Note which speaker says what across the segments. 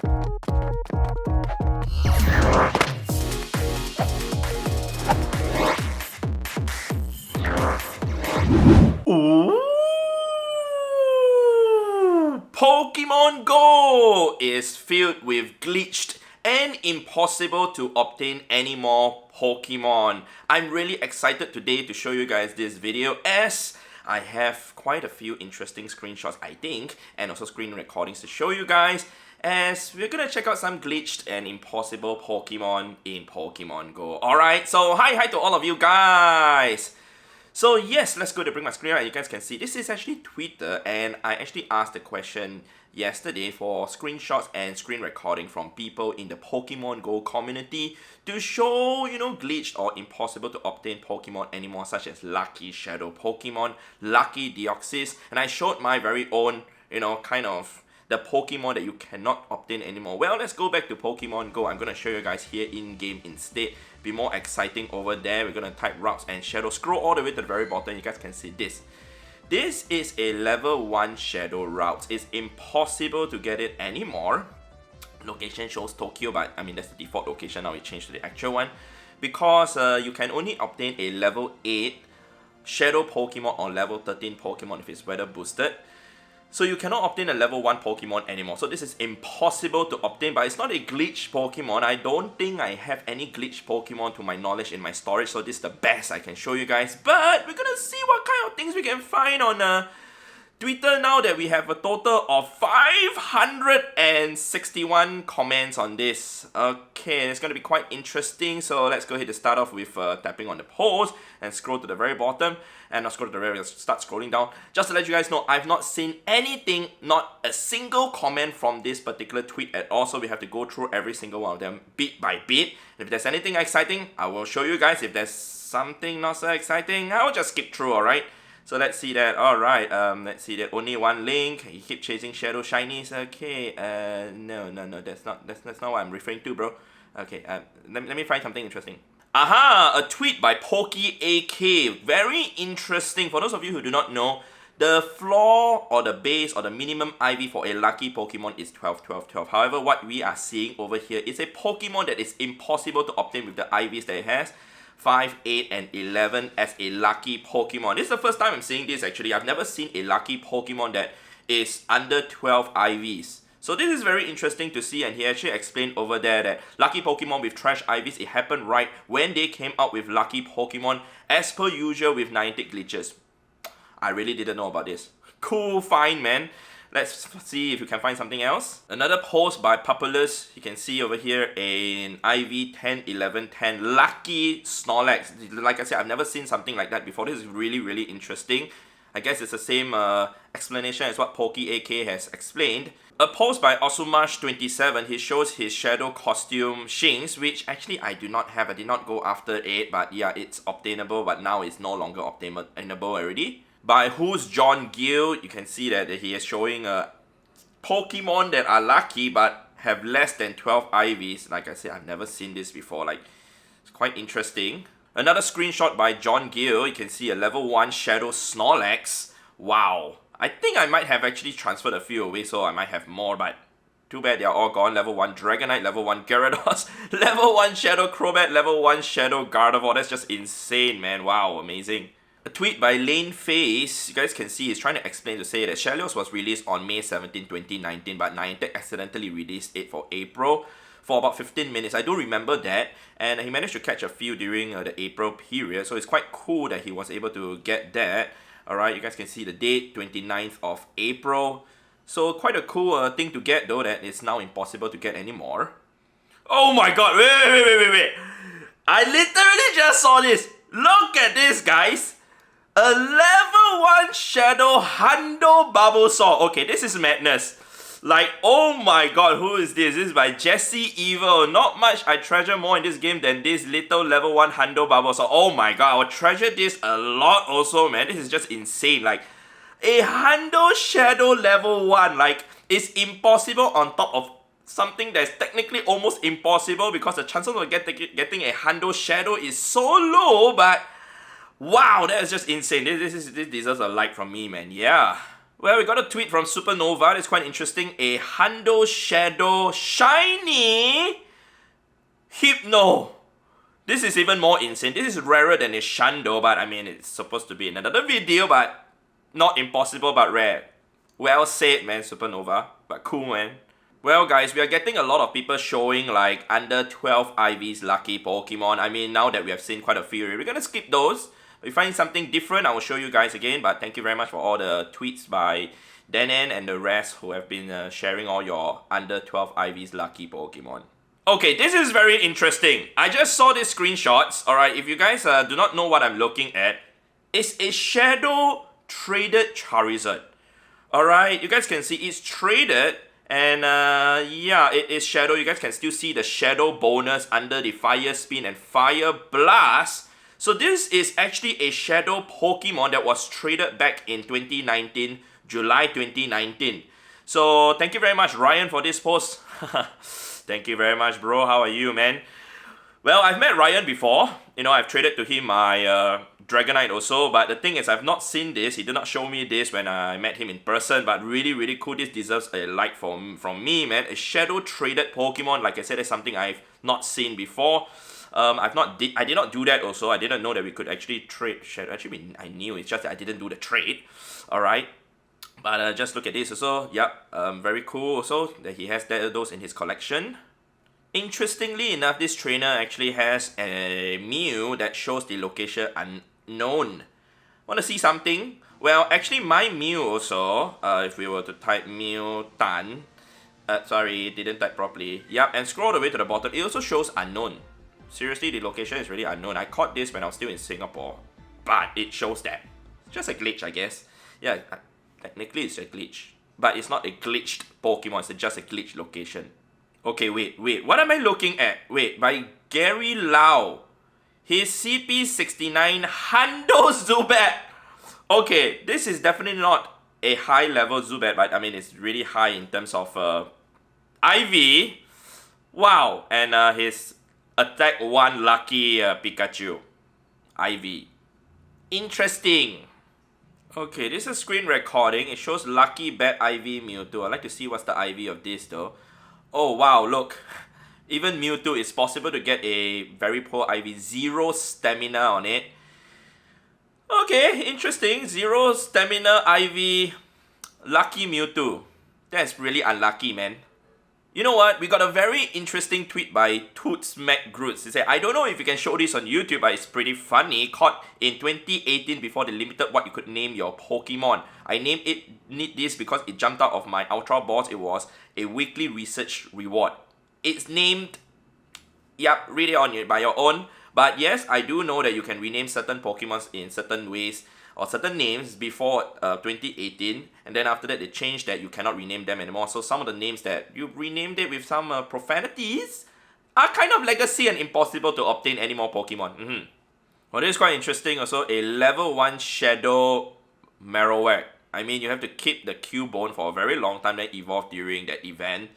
Speaker 1: Ooh! Pokemon GO is filled with glitched and impossible to obtain any more Pokemon. I'm really excited today to show you guys this video as I have quite a few interesting screenshots, I think, and also screen recordings to show you guys, as we're gonna check out some glitched and impossible Pokemon in Pokemon GO. Alright, so hi to all of you guys! So yes, let's go to bring my screen right. You guys can see this is actually Twitter, and I actually asked the question yesterday for screenshots and screen recording from people in the Pokemon GO community to show, glitched or impossible to obtain Pokemon anymore, such as Lucky Shadow Pokemon, Lucky Deoxys, and I showed my very own, kind of the Pokemon that you cannot obtain anymore. Well, let's go back to Pokemon GO. I'm going to show you guys here in-game instead. Be more exciting over there. We're going to type routes and shadow. Scroll all the way to the very bottom. You guys can see this. This is a level 1 shadow route. It's impossible to get it anymore. Location shows Tokyo, but I mean that's the default location. Now we change to the actual one. Because you can only obtain a level 8 shadow Pokemon or level 13 Pokemon if it's weather boosted. So you cannot obtain a level 1 Pokemon anymore. So this is impossible to obtain, but it's not a glitch Pokemon. I don't think I have any glitch Pokemon to my knowledge in my storage, so this is the best I can show you guys. But we're gonna see what kind of things we can find on Twitter now that we have a total of 561 comments on this. Okay, it's gonna be quite interesting, so let's go ahead and start off with tapping on the post and scroll to the very bottom. And I'll scroll to the very, start scrolling down. Just to let you guys know, I've not seen anything, not a single comment from this particular tweet at all. So we have to go through every single one of them bit by bit. If there's anything exciting, I will show you guys. If there's something not so exciting, I will just skip through, alright? So let's see that, alright, let's see that only one link. You keep chasing Shadow Shinies, okay, no, that's not what I'm referring to, bro. Okay, let me find something interesting. Aha! A tweet by PokeAK. Very interesting. For those of you who do not know, the floor or the base or the minimum IV for a lucky Pokemon is 12, 12, 12. However, what we are seeing over here is a Pokemon that is impossible to obtain with the IVs that it has. 5, 8, and 11 as a lucky Pokemon. This is the first time I'm seeing this actually. I've never seen a lucky Pokemon that is under 12 IVs. So this is very interesting to see, and he actually explained over there that lucky Pokemon with trash IVs, it happened right when they came out with lucky Pokemon as per usual with Niantic glitches. I really didn't know about this. Cool find, man. Let's see if you can find something else. Another post by Populous. You can see over here in IV 10, 11, 10 lucky Snorlax. Like I said, I've never seen something like that before. This is really, really interesting. I guess it's the same explanation as what PokeAK has explained. A post by Osumash27, he shows his shadow costume Shinx, which actually I do not have. I did not go after it, but yeah, it's obtainable, but now it's no longer obtainable already. By Who's John Gill, you can see that he is showing Pokemon that are lucky but have less than 12 IVs. Like I said, I've never seen this before. Like, it's quite interesting. Another screenshot by John Gill, you can see a level 1 Shadow Snorlax. Wow. I think I might have actually transferred a few away, so I might have more, but too bad they are all gone. Level 1 Dragonite, level 1 Gyarados, level 1 Shadow Crobat, level 1 Shadow Gardevoir. That's just insane, man. Wow, amazing. A tweet by Lane Face, you guys can see he's trying to explain to say that Shellos was released on May 17, 2019, but Niantic accidentally released it for April for about 15 minutes. I do remember that, and he managed to catch a few during the April period, so it's quite cool that he was able to get that. Alright, you guys can see the date, 29th of April. So quite a cool thing to get though, that it's now impossible to get anymore. Oh my god, wait. I literally just saw this. Look at this, guys. A level 1 Shadow Hundo Bulbasaur. Okay, this is madness. Like, oh my god, who is this? This is by Jesse Evil. Not much I treasure more in this game than this little level 1 Hundo Bulbasaur. Oh my god, I will treasure this a lot also, man. This is just insane. Like, a Hundo Shadow level 1. Like, it's impossible on top of something that's technically almost impossible because the chances of getting a Hundo Shadow is so low, but wow, that is just insane. This deserves a like from me, man. Yeah. Well, we got a tweet from Supernova. It's quite interesting. A Hundo Shadow Shiny Hypno. This is even more insane. This is rarer than a Shundo, but I mean, it's supposed to be in another video, but not impossible, but rare. Well said, man, Supernova. But cool, man. Well, guys, we are getting a lot of people showing like under 12 IVs lucky Pokemon. I mean, now that we have seen quite a few, we're gonna skip those. If we find something different, I will show you guys again. But thank you very much for all the tweets by Danan and the rest who have been sharing all your under 12 IVs lucky Pokemon. Okay, this is very interesting. I just saw these screenshots. Alright, if you guys do not know what I'm looking at, it's a Shadow traded Charizard. Alright, you guys can see it's traded. And yeah, it is Shadow. You guys can still see the Shadow bonus under the Fire Spin and Fire Blast. So this is actually a Shadow Pokemon that was traded back in 2019, July 2019. So thank you very much, Ryan, for this post. Thank you very much, bro. How are you, man? Well, I've met Ryan before. You know, I've traded to him my Dragonite also. But the thing is, I've not seen this. He did not show me this when I met him in person. But really, really cool. This deserves a like from me, man. A Shadow traded Pokemon. Like I said, it's something I've not seen before. I did not do that also. I didn't know that we could actually trade Shadow. Actually, I knew. It's just that I didn't do the trade. Alright. But just look at this also. Yep. Very cool also that he has those in his collection. Interestingly enough, this trainer actually has a Mew that shows the location unknown. Want to see something? Well, actually my Mew also, if we were to type Mew Tan, sorry, didn't type properly. Yep, and scroll all the way to the bottom, it also shows unknown. Seriously, the location is really unknown. I caught this when I was still in Singapore, but it shows that. It's just a glitch, I guess. Yeah, technically it's a glitch, but it's not a glitched Pokemon, it's just a glitched location. Okay, wait, what am I looking at? Wait, by Gary Lau. His CP69 Hundo Zubat. Okay, this is definitely not a high level Zubat, but I mean, it's really high in terms of IV. Wow, and his Attack 1 lucky Pikachu. IV. Interesting. Okay, this is screen recording. It shows lucky bad IV Mewtwo. I'd like to see what's the IV of this though. Oh wow, look. Even Mewtwo is possible to get a very poor IV. 0 stamina on it. Okay, interesting. 0 stamina IV lucky Mewtwo. That's really unlucky, man. You know what? We got a very interesting tweet by Toots McGroots. He said, I don't know if you can show this on YouTube, but it's pretty funny. Caught in 2018 before they limited what you could name your Pokemon. I named this because it jumped out of my Ultra Balls. It was a weekly research reward. It's named, yep, read it on by your own. But yes, I do know that you can rename certain Pokemons in certain ways or certain names before 2018, and then after that they changed that you cannot rename them anymore. So some of the names that you renamed it with some profanities are kind of legacy and impossible to obtain any more Pokemon. Well, this is quite interesting also. A level 1 Shadow Marowak. I mean, you have to keep the Cubone for a very long time, then evolve during that event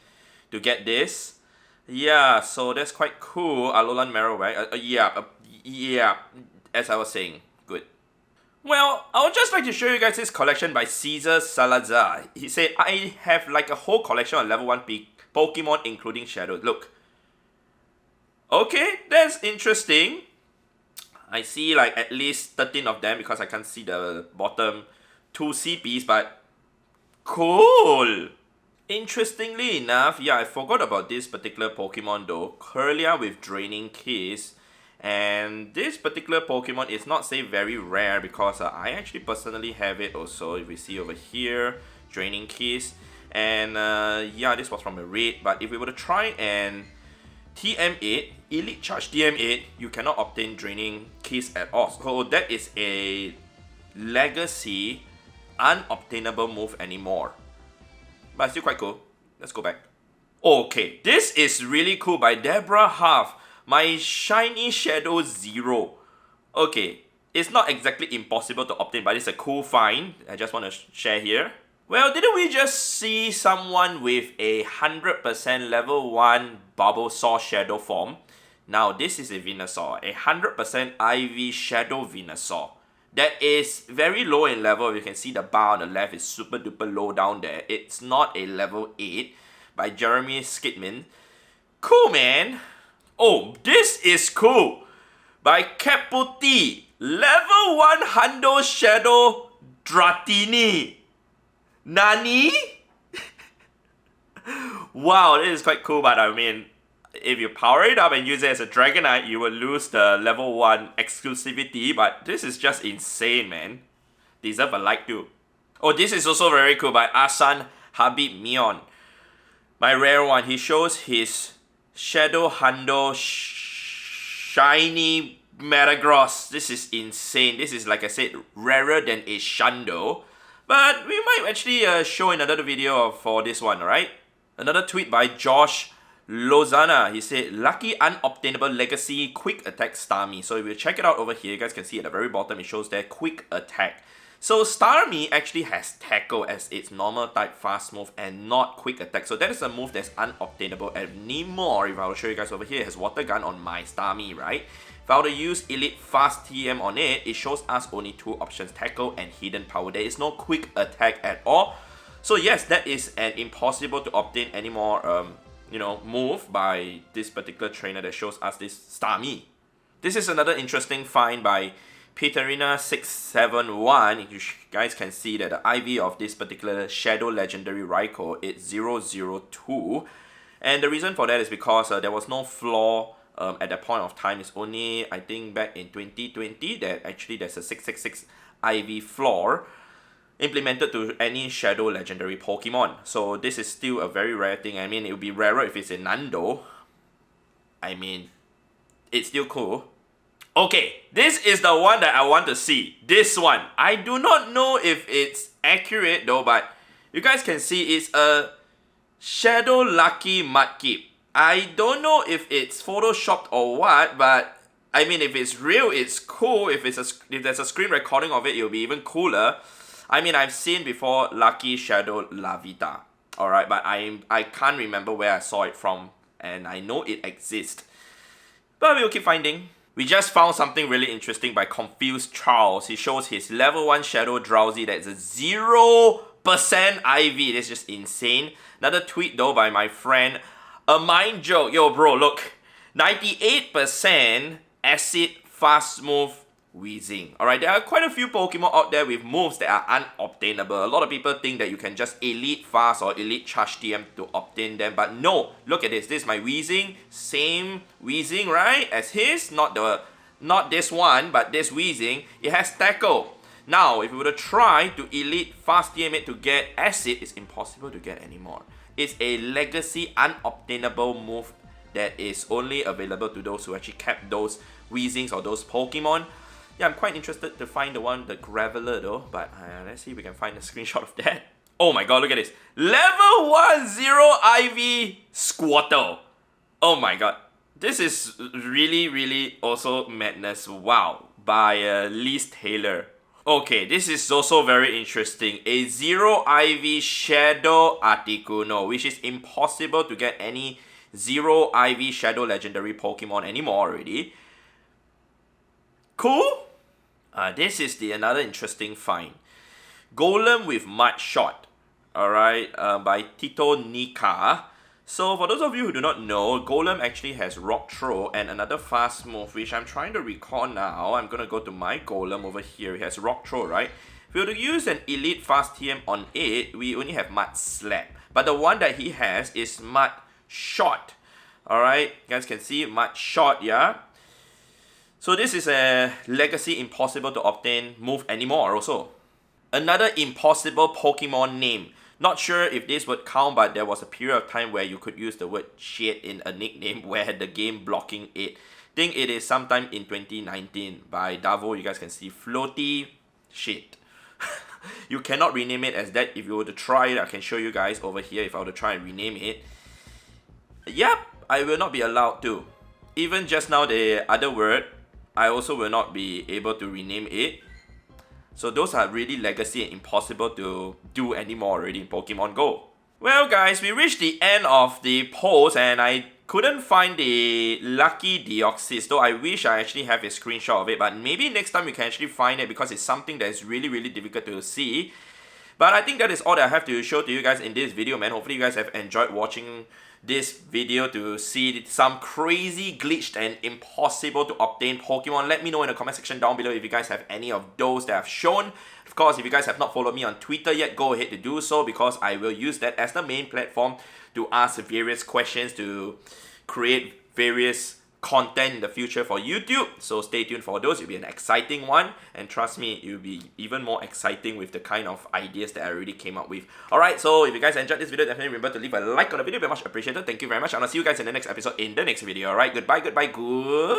Speaker 1: to get this. Yeah, so that's quite cool. Alolan Marowak. Yeah, as I was saying. Good. Well, I would just like to show you guys this collection by Caesar Salazar. He said, I have like a whole collection of level 1 Pokemon including Shadow. Look. Okay, that's interesting. I see like at least 13 of them because I can't see the bottom 2 CPs, but cool. Interestingly enough, yeah, I forgot about this particular Pokemon though. Curlia with Draining Kiss. And this particular Pokemon is not say very rare because I actually personally have it also. If we see over here, Draining Kiss. And yeah, this was from a raid. But if we were to try and TM8, Elite Charge TM8, you cannot obtain Draining Kiss at all. So that is a legacy unobtainable move anymore. But it's still quite cool. Let's go back. Okay, this is really cool by Deborah Huff. My Shiny Shadow Zero. Okay, it's not exactly impossible to obtain, but it's a cool find. I just want to share here. Well, didn't we just see someone with a 100% level 1 Bulbasaur Shadow form? Now, this is a Venusaur, a 100% IV Shadow Venusaur. that is very low in level. You can see the bar on the left is super duper low down there. It's not a level 8 by Jeremy Skidman. Cool, man. Oh, this is cool. By Caputi. Level 1 Hundo Shadow Dratini. Nani? Wow, this is quite cool, but I mean, if you power it up and use it as a Dragonite, you will lose the level 1 exclusivity, but this is just insane, man. Deserve a like too. Oh, this is also very cool by Asan Habib Mion. My rare one, he shows his Shadow Hundo Shiny Metagross. This is insane. This is, like I said, rarer than a Shundo. But we might actually show another video for this one, alright? Another tweet by Josh Lozana. He said, lucky unobtainable legacy quick attack Starmie. So if you check it out over here, you guys can see at the very bottom, it shows there quick attack. So Starmie actually has tackle as its normal type fast move and not quick attack. So that is a move that's unobtainable anymore. If I will show you guys over here, it has water gun on my Starmie, right? If I were to use Elite Fast TM on it, it shows us only 2 options, tackle and hidden power. There is no quick attack at all. So yes, that is an impossible to obtain anymore move by this particular trainer that shows us this Starmie. This is another interesting find by Peterina671. You guys can see that the IV of this particular Shadow Legendary Raikou is 002. And the reason for that is because there was no flaw at that point of time. It's only, I think, back in 2020 that actually there's a 666 IV floor implemented to any Shadow Legendary Pokemon. So this is still a very rare thing. I mean, it would be rarer if it's a Nando. I mean, it's still cool. Okay, this is the one that I want to see. This one. I do not know if it's accurate though, but you guys can see it's a Shadow Lucky Mudkip. I don't know if it's photoshopped or what, but I mean, if it's real, it's cool. If there's a screen recording of it, it'll be even cooler. I mean, I've seen before Lucky Shadow Lavita, alright, but I can't remember where I saw it from, and I know it exists. But we'll keep finding. We just found something really interesting by Confused Charles. He shows his level 1 Shadow Drowsy that's a 0% IV. That's just insane. Another tweet though by my friend, A Mind Joke. Yo bro, look. 98% acid fast move Weezing. Alright, there are quite a few Pokemon out there with moves that are unobtainable. A lot of people think that you can just Elite Fast or Elite Charge TM to obtain them, but no. Look at this. This is my Weezing. Same Weezing, right? As his. Not this one, but this Weezing. It has Tackle. Now, if we were to try to Elite Fast TM it to get Acid, it's impossible to get anymore. It's a legacy unobtainable move that is only available to those who actually kept those Weezings or those Pokemon. Yeah, I'm quite interested to find the Graveler though, but let's see if we can find a screenshot of that. Oh my god, look at this. Level 1 0 IV Squirtle. Oh my god. This is really, really also madness. Wow. By Liz Taylor. Okay, this is also very interesting. A 0 IV Shadow Articuno, which is impossible to get any 0 IV Shadow Legendary Pokemon anymore already. Cool. This is another interesting find. Golem with Mud Shot. Alright, by Tito Nika. So for those of you who do not know, Golem actually has Rock Throw and another fast move, which I'm trying to recall now. I'm going to go to my Golem over here. It has Rock Throw, right? If we were to use an Elite Fast TM on it, we only have Mud Slap. But the one that he has is Mud Shot. Alright, you guys can see Mud Shot, yeah? So this is a legacy impossible to obtain move anymore also. Another impossible Pokemon name. Not sure if this would count, but there was a period of time where you could use the word shit in a nickname where the game blocking it. Think it is sometime in 2019 by Davo. You guys can see Floaty Shit. You cannot rename it as that. If you were to try it, I can show you guys over here if I were to try and rename it. Yep, I will not be allowed to. Even just now the other word, I also will not be able to rename it. So those are really legacy and impossible to do anymore already in Pokemon GO. Well guys, we reached the end of the polls and I couldn't find the Lucky Deoxys, though I wish I actually have a screenshot of it, but maybe next time we can actually find it because it's something that is really, really difficult to see. But I think that is all that I have to show to you guys in this video, man. Hopefully you guys have enjoyed watching this video to see some crazy glitched and impossible to obtain Pokemon. Let me know in the comment section down below if you guys have any of those that I've shown. Of course, if you guys have not followed me on Twitter yet, go ahead to do so because I will use that as the main platform to ask various questions, to create various content in the future for YouTube. So stay tuned for those. It'll be an exciting one, and trust me, it will be even more exciting with the kind of ideas that I already came up with. Alright, so if you guys enjoyed this video, definitely remember to leave a like on the video. Very much appreciated. Thank you very much, and I'll see you guys in the next episode in the next video. Alright, goodbye, goodbye, goodbye.